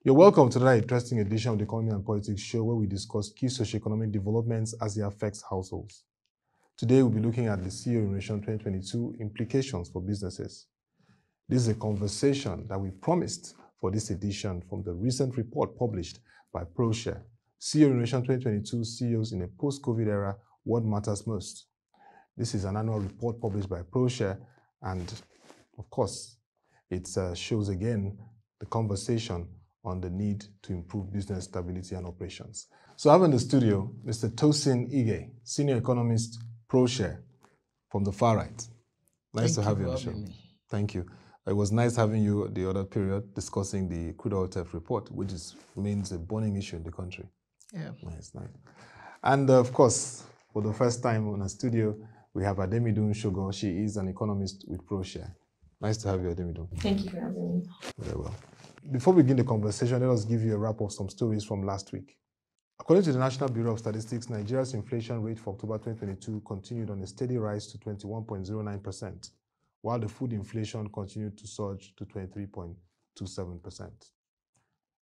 You're welcome to another interesting edition of the Economy and Politics show where we discuss key socioeconomic developments as they affect households. Today, we'll be looking at the CEO Remuneration 2022 implications for businesses. This is a conversation that we promised for this edition from the recent report published by Proshare, CEO Remuneration 2022 CEOs in a post-COVID era, What Matters Most. This is an annual report published by Proshare, and of course, it shows again the conversation on the need to improve business stability and operations. So I have in the studio Mr. Tosin Ige, Senior Economist, Proshare, from the far right. Nice to have you on the show. Thank you. It was nice having you the other period discussing the crude oil theft report, which remains a burning issue in the country. Yeah. Nice. And of course, for the first time on the studio, we have Ademidun Shogo. She is an economist with Proshare. Nice to have you, Ademidun. Thank you for having me. Very well. Before we begin the conversation, let us give you a wrap of some stories from last week. According to the National Bureau of Statistics, Nigeria's inflation rate for October 2022 continued on a steady rise to 21.09%, while the food inflation continued to surge to 23.27%.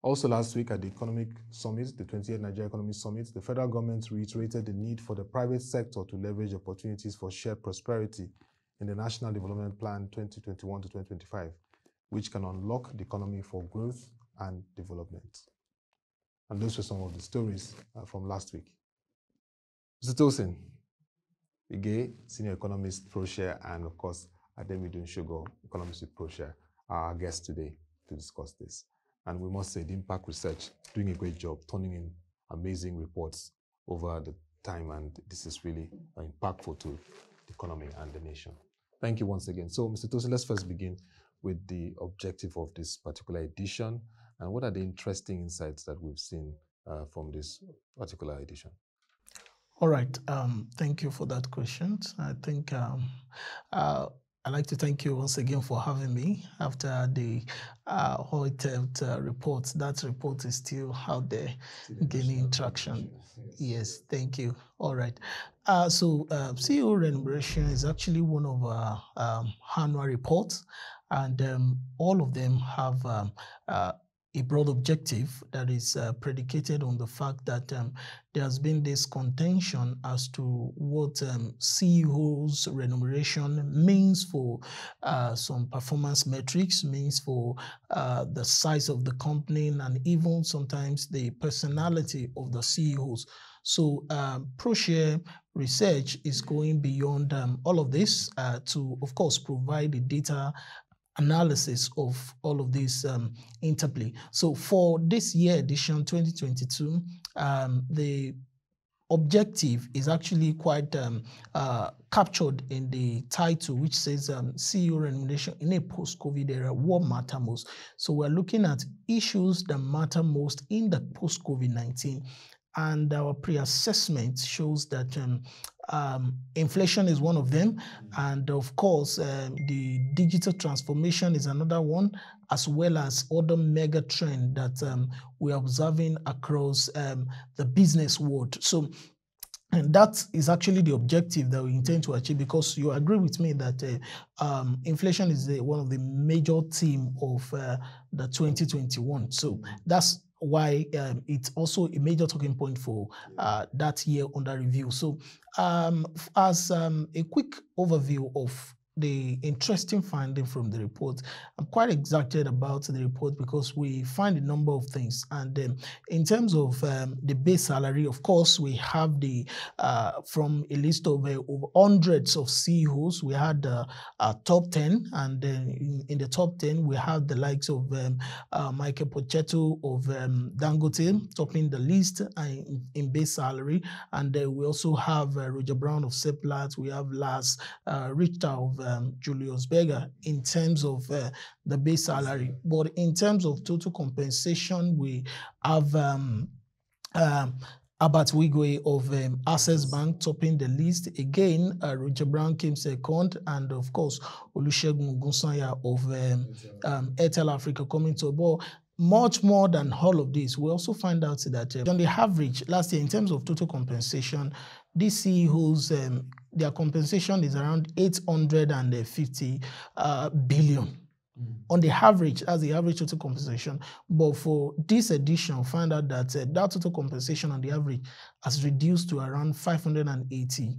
Also last week at the Economic Summit, the 28th Nigeria Economic Summit, the federal government reiterated the need for the private sector to leverage opportunities for shared prosperity in the National Development Plan 2021 to 2025, which can unlock the economy for growth and development. And those were some of the stories from last week. Mr. Tosin Ige, Senior Economist, Proshare, and of course, Ademidun Shogo, Economist with Proshare, are our guests today to discuss this. And we must say, the Impact Research doing a great job, turning in amazing reports over the time, and this is really impactful to the economy and the nation. Thank you once again. So, Mr. Tosin, let's first begin with the objective of this particular edition, and what are the interesting insights that we've seen from this particular edition? All right. Thank you for that question. I think I'd like to thank you once again for having me after the oil theft report. That report is still out there gaining traction. Yes, thank you. All right. So CEO Remuneration is actually one of our annual reports, and all of them have a broad objective that is predicated on the fact that there has been this contention as to what CEO's remuneration means for some performance metrics, means for the size of the company, and even sometimes the personality of the CEOs. So Proshare research is going beyond all of this to, of course, provide the data analysis of all of this interplay. So for this year edition 2022, the objective is actually quite captured in the title, which says CEO remuneration in a post-COVID era, what matters most. So we're looking at issues that matter most in the post-COVID-19. And our pre-assessment shows that inflation is one of them. And of course, the digital transformation is another one, as well as other mega trends that we're observing across the business world. So, and that is actually the objective that we intend to achieve, because you agree with me that inflation is one of the major themes of the 2021. So that's why it's also a major talking point for that year under review. So as a quick overview of the interesting finding from the report, I'm quite excited about the report because we find a number of things. And in terms of the base salary, of course, we have the from a list of over hundreds of CEOs, we had top 10, and then in the top 10 we have the likes of Michael Pochettino of Dangote topping the list in base salary, and we also have Roger Brown of Seplat, we have Lars Richter of Julius Berger in terms of the base salary. But in terms of total compensation, we have Albert Wigwe of Access Bank topping the list. Again, Roger Brown came second, and of course, Olusegun Ogunsanya of Airtel Africa coming to board. Much more than all of this, we also find out that on the average last year, in terms of total compensation, these CEOs, their compensation is around 850 billion. On the average, as the average total compensation. But for this edition, find out that that total compensation on the average has reduced to around 580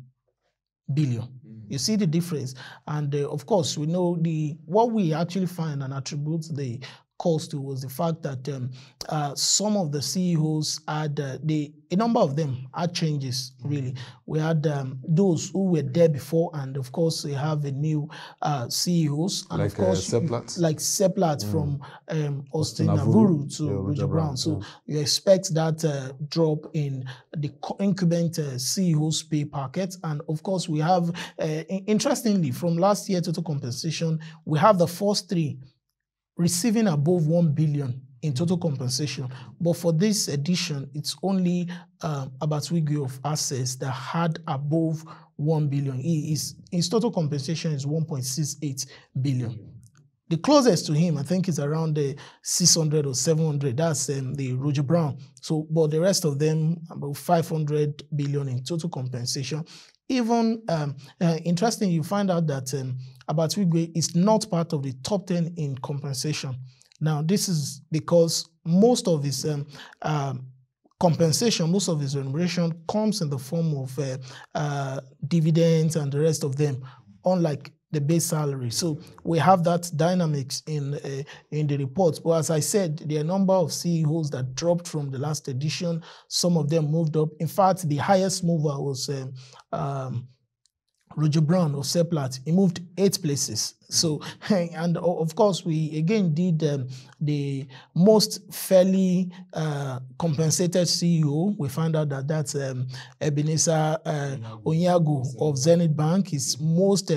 billion. You see the difference. And of course, we know what we actually find and attribute the cause to was the fact that some of the CEOs had, a number of them had changes, really. We had those who were there before, and of course, we have a new CEOs. And like of course, like Seplat from Austin Navuru to Roger Brown. So you expect that drop in the incumbent CEOs pay packet. And of course, we have, interestingly, from last year total compensation, we have the first three receiving above 1 billion in total compensation. But for this edition, it's only Ademidun of Access that had above 1 billion. His total compensation is 1.68 billion. The closest to him, I think, is around 600 or 700. That's the Roger Brown. So, but the rest of them, about 500 billion in total compensation. Even interesting, you find out that Ademidun is not part of the top 10 in compensation. Now, this is because most of his compensation, most of his remuneration comes in the form of dividends and the rest of them, unlike the base salary. So we have that dynamics in the reports. But as I said, there are a number of CEOs that dropped from the last edition. Some of them moved up. In fact, the highest mover was Roger Brown of Seplat. He moved 8 places. So, and of course, we again did the most fairly compensated CEO. We found out that that's Ebenezer Onyago of Zenith Bank. Is most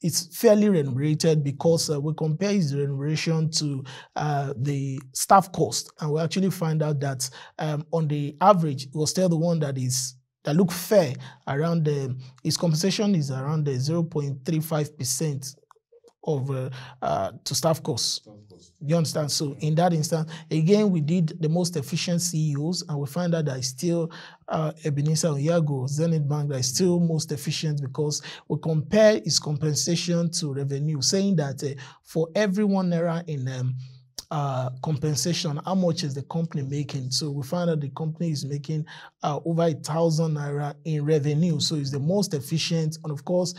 it's fairly remunerated because we compare his remuneration to the staff cost, and we actually find out that on the average, it was still the one that look fair. Around his compensation is around 0.35% of to staff costs. You understand? So in that instance, again, we did the most efficient CEOs, and we find out that it's still Ebenezer Onyago, Zenith Bank, that is still most efficient because we compare his compensation to revenue, saying that for every 1 naira in compensation, how much is the company making? So we find out the company is making over 1,000 naira in revenue. So it's the most efficient. And of course,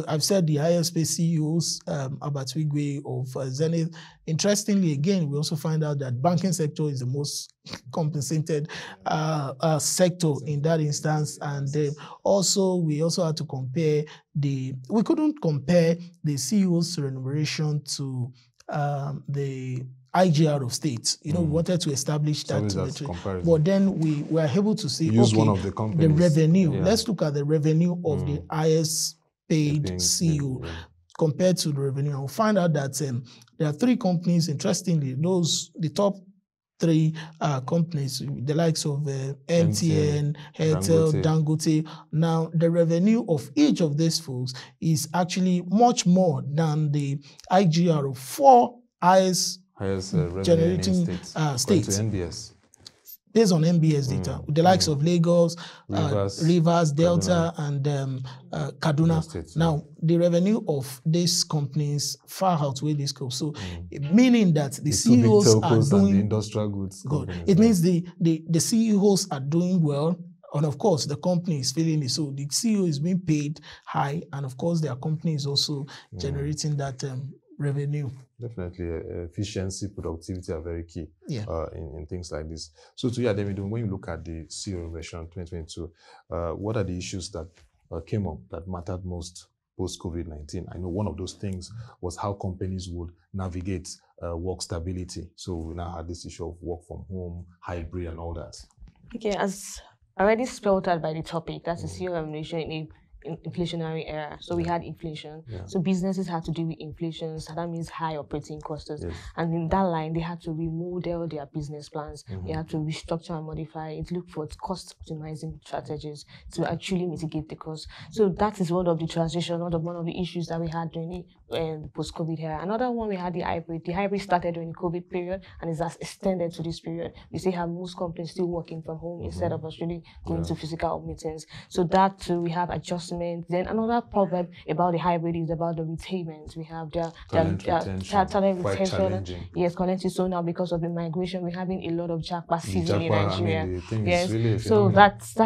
I've said the highest paid CEOs, Ademidun of Zenith. Interestingly, again, we also find out that banking sector is the most compensated sector in that instance. And we also had to compare we couldn't compare the CEO's remuneration to the IGR of states. We wanted to establish that metric. But then we were able to see, one of the revenue. Yeah. Let's look at the revenue of the highest paid CEO compared to the revenue. And we'll find out that there are 3 companies, interestingly, the top 3 companies, the likes of MTN, Airtel, Dangote. Now, the revenue of each of these folks is actually much more than the IGR of 4 highest generating states. NBS. Based on NBS data, the likes of Lagos, Rivers, Delta, and Kaduna. Now, the revenue of these companies far outweigh this scope. So, meaning that the CEOs are doing the industrial goods. It means the CEOs are doing well, and of course, the company is feeling it. So, the CEO is being paid high, and of course, their company is also generating that revenue. Definitely, efficiency, productivity are very key in things like this. So to you, Ademidun, when you look at the CEO version 2022, what are the issues that came up that mattered most post-COVID-19? I know one of those things was how companies would navigate work stability. So we now had this issue of work from home, hybrid, and all that. Okay, as already spelled out by the topic, that's the CEO remuneration in inflationary era. So we had inflation. So businesses had to deal with inflation. So that means high operating costs. And in that line, they had to remodel their business plans. They had to restructure and modify it, look for cost optimizing strategies to actually mitigate the cost. So that is one of the transition, one of the issues that we had during the post-COVID era. Another one, we had the hybrid. The hybrid started during the COVID period and is extended to this period. We see how most companies still working from home instead of actually going to physical meetings. So that too, we have adjustments assessment. Then another problem about the hybrid is about the retainment. We have talent retention. Challenging. Yes, currently so now because of the migration, we're having a lot of jackpot season in Nigeria. I mean, the thing yes, is really so that's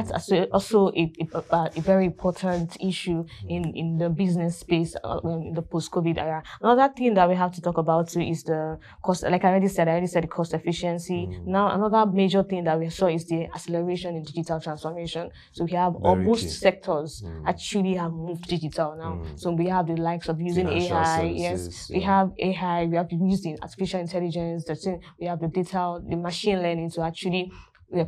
also a very important issue in the business space in the post-COVID era. Another thing that we have to talk about too is the cost. Like I already said the cost efficiency. Now another major thing that we saw is the acceleration in digital transformation. So we have most sectors actually have moved digital now. So we have the likes of using Financial AI. Services, We have AI. We have been using artificial intelligence. We have the data, the machine learning to actually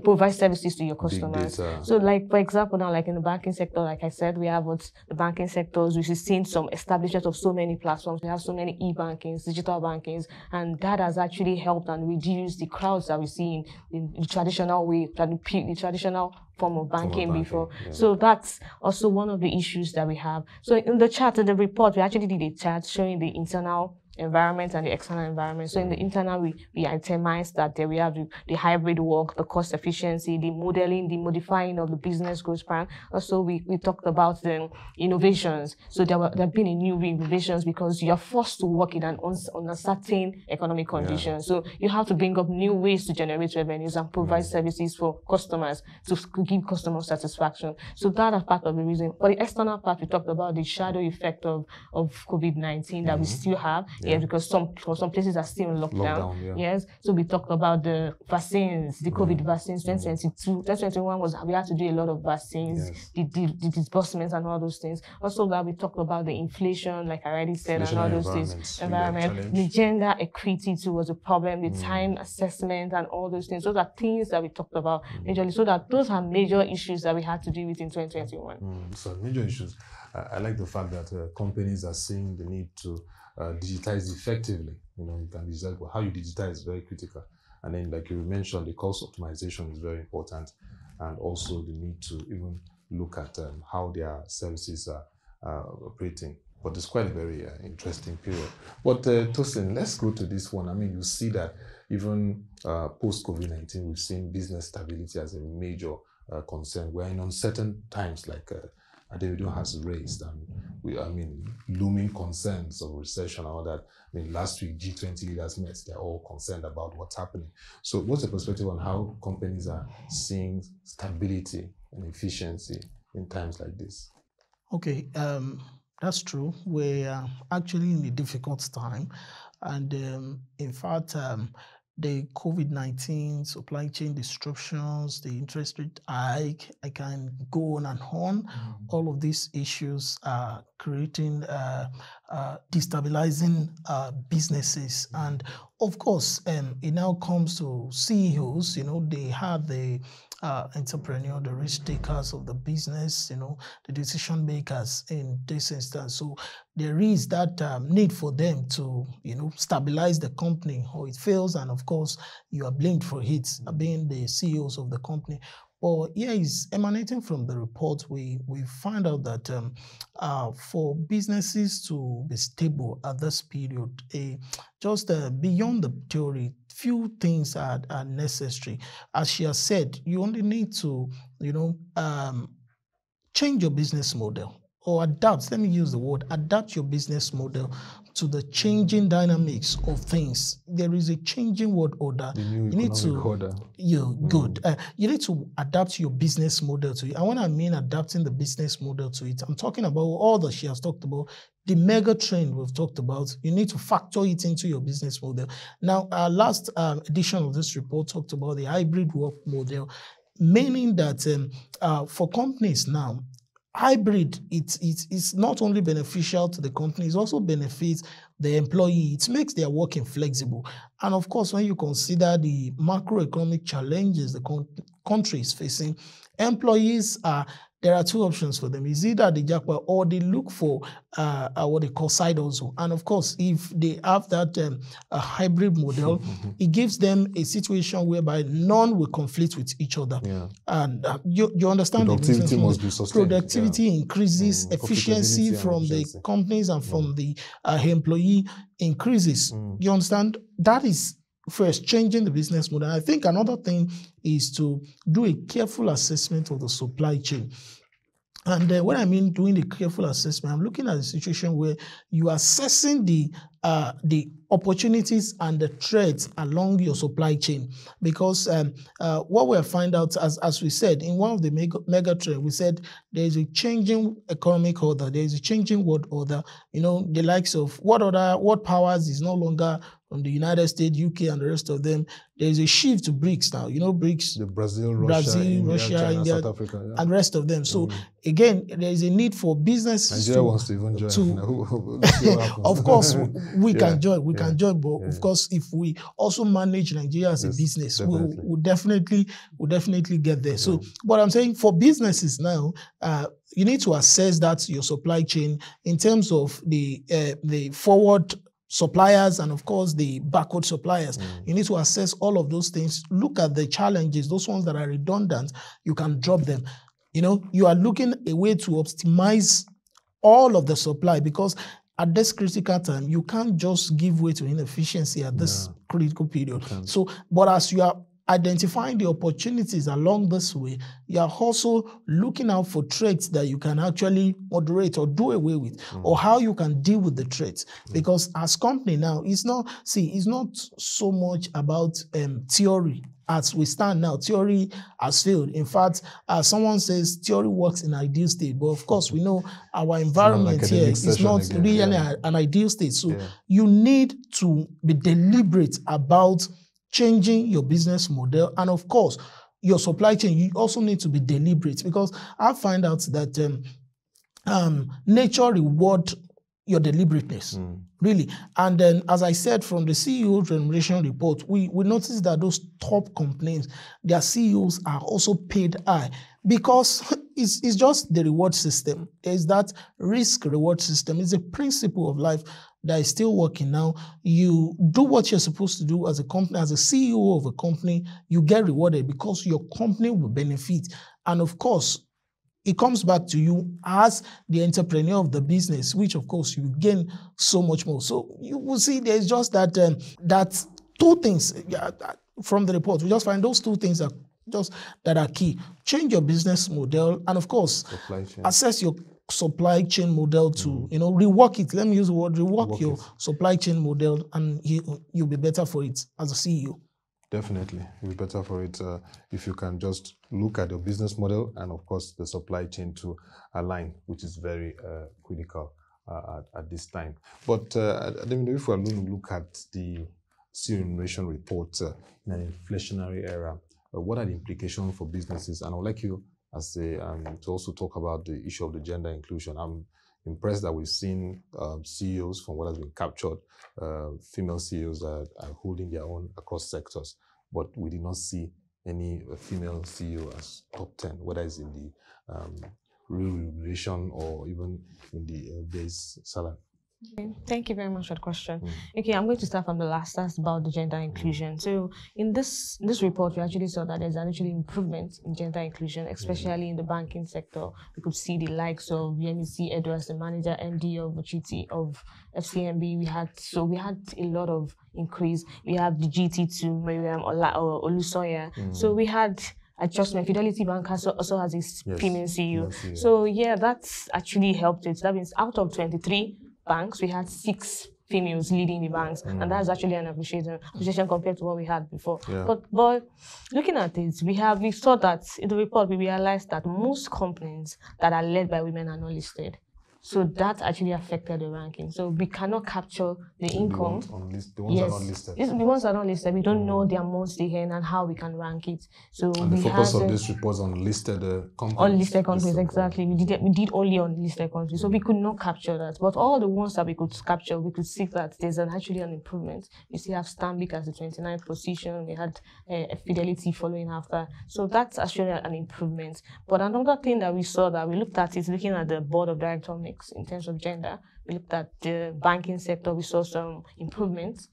provide services to your customers. So like, for example, now like in the banking sector, like I said, we have the banking sectors, which is seeing some establishment of so many platforms. We have so many e-bankings, digital bankings, and that has actually helped and reduced the crowds that we see in the traditional way, the traditional form of banking before. Yeah. So that's also one of the issues that we have. So in the chart, in the report, we actually did a chart showing the internal environment and the external environment. So in the internal, we itemized that there we have the hybrid work, the cost efficiency, the modeling, the modifying of the business growth plan. Also, we talked about the innovations. So there have been new innovations because you're forced to work in an uncertain economic condition. So you have to bring up new ways to generate revenues and provide services for customers to give customer satisfaction. So that is part of the reason. For the external part, we talked about the shadow effect of COVID-19 that we still have. Yeah, because some places are still in lockdown. Yes. So we talked about the vaccines, the COVID vaccines, 2022. 2021 we had to do a lot of vaccines, the disbursements and all those things. Also that we talked about the inflation, like I already said, and all those things. Environment, the gender equity too was a problem, the time assessment and all those things. Those are things that we talked about majorly. So that those are major issues that we had to deal with in 2021. So major issues. I like the fact that companies are seeing the need to digitize effectively. You can digitize, but how you digitize is very critical. And then, like you mentioned, the cost optimization is very important, and also the need to even look at how their services are operating. But it's quite a very interesting period. But Tosin, let's go to this one. I mean, you see that even post-COVID-19, we've seen business stability as a major concern. We're in uncertain times, like Ademidun has raised, looming concerns of recession and all that. I mean, last week, G20 leaders met. They're all concerned about what's happening. So what's your perspective on how companies are seeing stability and efficiency in times like this? Okay, that's true. We're actually in a difficult time. And in fact, the COVID-19 supply chain disruptions, the interest rate hike, I can go on and on. All of these issues are creating, destabilizing businesses. And of course, it now comes to CEOs, they have the entrepreneur, the risk takers of the business, the decision makers in this instance. So there is that need for them to, stabilize the company, or it fails, and of course you are blamed for it, being the CEOs of the company. But here is emanating from the report, we find out that for businesses to be stable at this period, just beyond the theory, few things are necessary. As she has said, you only need to, change your business model, or adapt. Let me use the word adapt your business model to the changing dynamics of things. There is a changing world order. The new economic order. Good. You need to adapt your business model to it. And when I mean adapting the business model to it, I'm talking about all that she has talked about. The mega trend we've talked about, you need to factor it into your business model. Now, our last edition of this report talked about the hybrid work model, meaning that for companies now, hybrid, it's not only beneficial to the company, it also benefits the employee. It makes their working flexible. And of course, when you consider the macroeconomic challenges the country is facing, employees there are two options for them. It's either the jackpot or they look for what they call side hustle. And of course, if they have that hybrid model, it gives them a situation whereby none will conflict with each other. Yeah. And you understand productivity must be sustained. Productivity increases, efficiency from the companies and from the employee increases. You understand? That is first changing the business model. I think another thing is to do a careful assessment of the supply chain. And when I mean doing the careful assessment, I'm looking at a situation where you are assessing the opportunities and the threats along your supply chain. Because what we find out, as we said, in one of the mega trends, we said there is a changing economic order, there is a changing world order. The likes of what powers is no longer from the United States, UK, and the rest of them. There is a shift to BRICS now. BRICS, the Brazil, Russia, India, India, South Africa, and the rest of them. So again, there is a need for businesses. Nigeria wants to even join. Of course, we can join. We can join, but of course, if we also manage Nigeria as a business, we'll definitely get there. So, but I'm saying for businesses now, you need to assess that your supply chain in terms of the forward suppliers and of course the backward suppliers. You need to assess all of those things. Look at the challenges, those ones that are redundant, you can drop them. You are looking a way to optimize all of the supply, because at this critical time, you can't just give way to inefficiency at this critical period. So, but as you are identifying the opportunities along this way, you are also looking out for threats that you can actually moderate or do away with, or how you can deal with the threats. Because as company now, it's not so much about theory. As we stand now, theory has failed. In fact, someone says theory works in ideal state, but of course we know our environment here is not really an ideal state. So you need to be deliberate about changing your business model, and of course, your supply chain. You also need to be deliberate, because I find out that nature reward your deliberateness, really. And then, as I said, from the CEO's remuneration report, we noticed that those top companies, their CEOs are also paid high, because it's just the reward system. There's that risk-reward system. It's a principle of life that is still working now. You do what you're supposed to do as a company, as a CEO of a company, you get rewarded because your company will benefit. And of course, it comes back to you as the entrepreneur of the business, which of course you gain so much more. So you will see there's just that two things from the report. We just find those two things that are key. Change your business model, and of course, assess your supply chain model to rework it. Let me use the word rework your supply chain model, and you'll be better for it as a CEO. Definitely, you'll be better for it if you can just look at your business model and of course the supply chain to align, which is very critical at this time. But Ademidun, if we are going to look at the CEO remuneration report in an inflationary era, what are the implications for businesses? And I would like you to also talk about the issue of the gender inclusion. I'm impressed that we've seen CEOs, from what has been captured, female CEOs are holding their own across sectors, but we did not see any female CEO as top 10, whether it's in the real remuneration or even in the base salary. Okay, thank you very much for the question. Okay, I'm going to start from the last. That's about the gender inclusion. So in this report, we actually saw that there's actually improvement in gender inclusion, especially in the banking sector. We could see the likes of MEC Edwards, the manager MD of GT of FCMB. We had a lot of increase. We have the GT2, Miriam Olusoya. So we had adjustment. Fidelity Bank also has its female CEO. So yeah, that's actually helped it. That means out of 23 banks, we had 6 females leading the banks, and that's actually an appreciation compared to what we had before. But looking at it, we saw that in the report, we realized that most companies that are led by women are not listed. So that actually affected the ranking. So we cannot capture the income. The ones are not listed. The ones are not listed. We don't know the amounts they earn and how we can rank it. So and the focus of this report is on listed companies. Unlisted companies, exactly. We did only unlisted companies. So we could not capture that. But all the ones that we could capture, we could see that there's actually an improvement. You still have Stanbic as the 29th position. We had Fidelity following after. So that's actually an improvement. But another thing that we saw that we looked at is looking at the board of directors mix in terms of gender. We looked at the banking sector. We saw some improvements,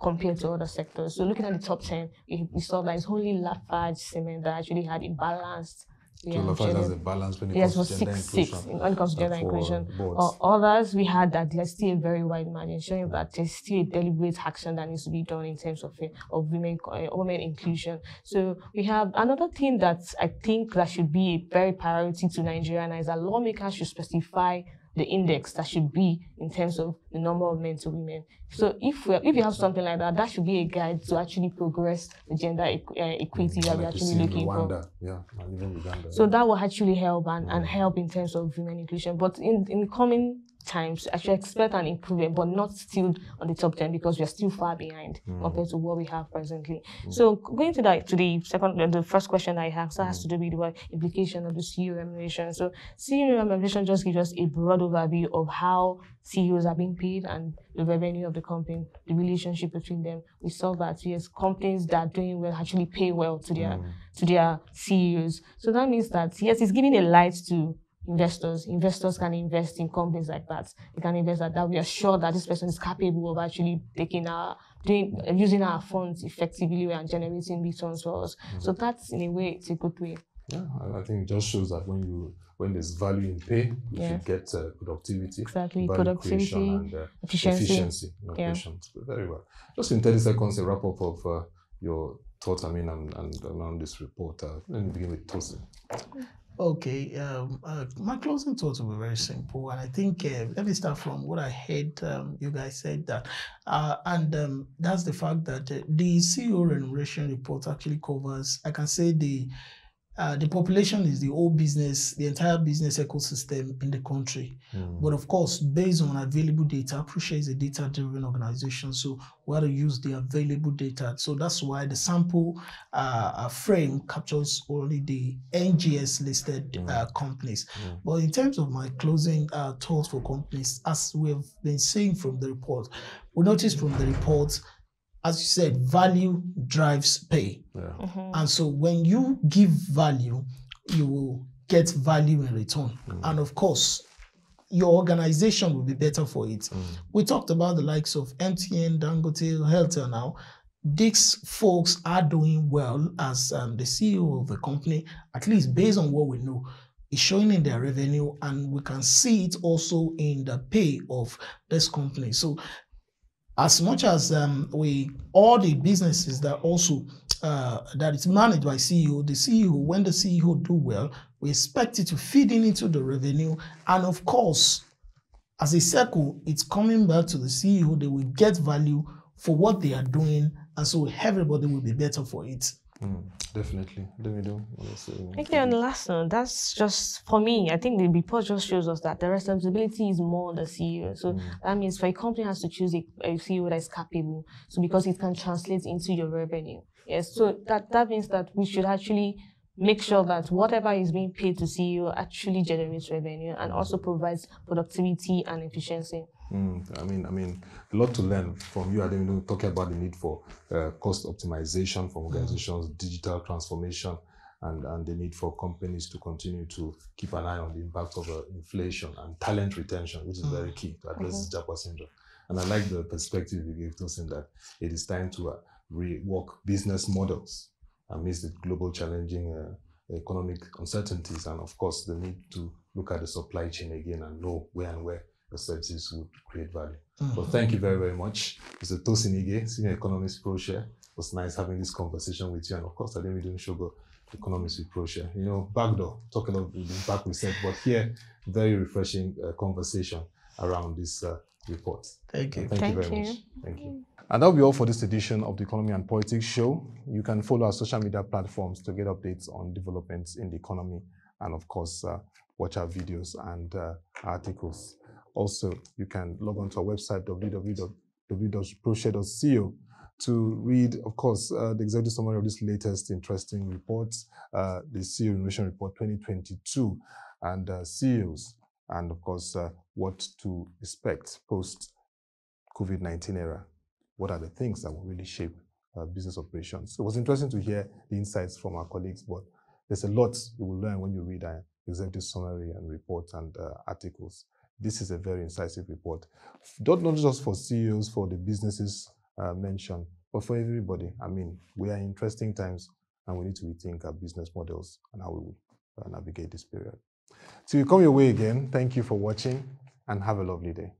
compared to other sectors. So looking at the top 10, we saw that it's only Lafarge Cement that actually had a balanced So the fact there's a balance when it yes, comes was to gender 6-6 inclusion. when it comes to gender inclusion. Boards. Others, we had that there's still a very wide margin, showing that there's still a deliberate action that needs to be done in terms of women inclusion. So we have another thing that I think that should be a very priority to Nigeria now is that lawmakers should specify the index that should be in terms of the number of men to women. So if you have something like that, that should be a guide to actually progress the gender equity that we're actually looking for. Yeah, and even Uganda. So that will actually help and help in terms of women inclusion. But in coming times, I should expect an improvement, but not still on the top 10 because we are still far behind compared to what we have presently. So going to the first question I have, so has to do with the implication of the CEO remuneration. So CEO remuneration just gives us a broad overview of how CEOs are being paid and the revenue of the company, the relationship between them. We saw that yes, companies that are doing well actually pay well to their CEOs. So that means that yes, it's giving a light to investors. Investors can invest in companies like that. They can invest that we are sure that this person is capable of actually using our funds effectively and generating returns for us. So that's in a way it's a good way. Yeah, I think it just shows that when there's value in pay, you should get productivity, productivity, and efficiency in operations. Very well. Just in 30 seconds, a wrap up of your thoughts. And on this report. Let me begin with Tosin. Okay, my closing thoughts will be very simple, and I think let me start from what I heard you guys said that, and that's the fact that the CEO remuneration report actually covers, I can say the population is the whole business, the entire business ecosystem in the country. But of course, based on available data, Proshare is a data-driven organization, so we have to use the available data. So that's why the sample frame captures only the NGS-listed companies. But in terms of my closing thoughts for companies, as we have been saying from the report, we noticed from the report, as you said, value drives pay. And so when you give value, you will get value in return. And of course, your organization will be better for it. We talked about the likes of MTN, Dangote, Helter now. These folks are doing well as the CEO of the company, at least based on what we know. It's showing in their revenue, and we can see it also in the pay of this company. So as much as all the businesses that also that is managed by CEO, when the CEO do well, we expect it to feed into the revenue. And of course, as a circle, it's coming back to the CEO. They will get value for what they are doing. And so everybody will be better for it. Definitely. Okay, and the last one, that's just for me. I think the report just shows us that the responsibility is more on the CEO. So that means for a company has to choose a CEO that is capable. So because it can translate into your revenue. Yes. So that means that we should actually make sure that whatever is being paid to CEO actually generates revenue and also provides productivity and efficiency. I mean, a lot to learn from you, Ademidun, talking about the need for cost optimization for organizations, digital transformation, and the need for companies to continue to keep an eye on the impact of inflation and talent retention, which is very key to address this Japa syndrome. And I like the perspective you gave to us in that it is time to rework business models amidst the global challenging economic uncertainties, and of course the need to look at the supply chain again and know where the services would create value. So thank you very, very much. Mr. Tosin Ige, Senior Economist, Proshare. It was nice having this conversation with you, and of course Ademidun Shogo, Economist with Proshare. Backdoor, talking about the impact we said, but here, very refreshing conversation around this report. Thank you. Thank you very much. Thank you. And that'll be all for this edition of the Economy and Politics Show. You can follow our social media platforms to get updates on developments in the economy, and of course, watch our videos and articles. Also, you can log on to our website, www.proshare.co, to read, of course, the executive summary of this latest interesting reports, the CEO Remuneration Report 2022, and CEOs, and of course, what to expect post-COVID-19 era. What are the things that will really shape business operations? So it was interesting to hear the insights from our colleagues, but there's a lot you will learn when you read our executive summary and reports and articles. This is a very incisive report, not just for CEOs, for the businesses mentioned, but for everybody. I mean, we are in interesting times, and we need to rethink our business models and how we will navigate this period. Till we come your way again, thank you for watching and have a lovely day.